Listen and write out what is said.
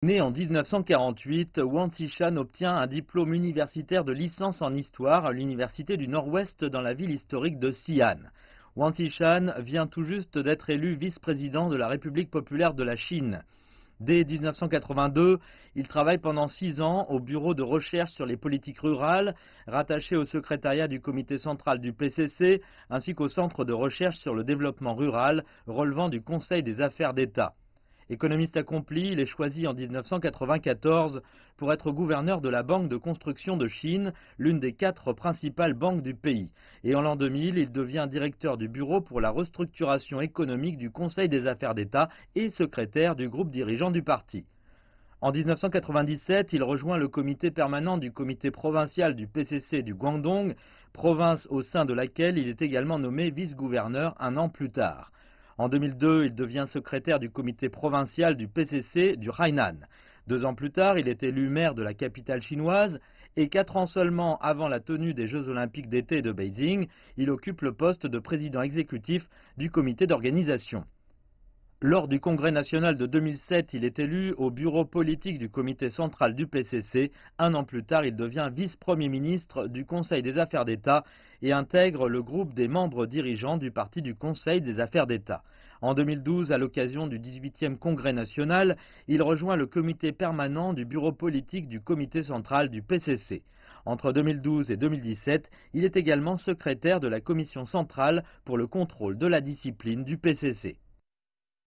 Né en 1948, Wang Zishan obtient un diplôme universitaire de licence en histoire à l'Université du Nord-Ouest dans la ville historique de Xi'an. Wang Zishan vient tout juste d'être élu vice-président de la République populaire de la Chine. Dès 1982, il travaille pendant 6 ans au bureau de recherche sur les politiques rurales, rattaché au secrétariat du comité central du PCC, ainsi qu'au centre de recherche sur le développement rural, relevant du Conseil des affaires d'État. Économiste accompli, il est choisi en 1994 pour être gouverneur de la Banque de construction de Chine, l'une des 4 principales banques du pays. Et en l'an 2000, il devient directeur du bureau pour la restructuration économique du Conseil des affaires d'État et secrétaire du groupe dirigeant du parti. En 1997, il rejoint le comité permanent du comité provincial du PCC du Guangdong, province au sein de laquelle il est également nommé vice-gouverneur un an plus tard. En 2002, il devient secrétaire du comité provincial du PCC du Hainan. 2 ans plus tard, il est élu maire de la capitale chinoise et 4 ans seulement avant la tenue des Jeux olympiques d'été de Beijing, il occupe le poste de président exécutif du comité d'organisation. Lors du Congrès national de 2007, il est élu au bureau politique du comité central du PCC. 1 an plus tard, il devient vice-premier ministre du Conseil des affaires d'État et intègre le groupe des membres dirigeants du parti du Conseil des affaires d'État. En 2012, à l'occasion du 18e Congrès national, il rejoint le comité permanent du bureau politique du comité central du PCC. Entre 2012 et 2017, il est également secrétaire de la commission centrale pour le contrôle de la discipline du PCC.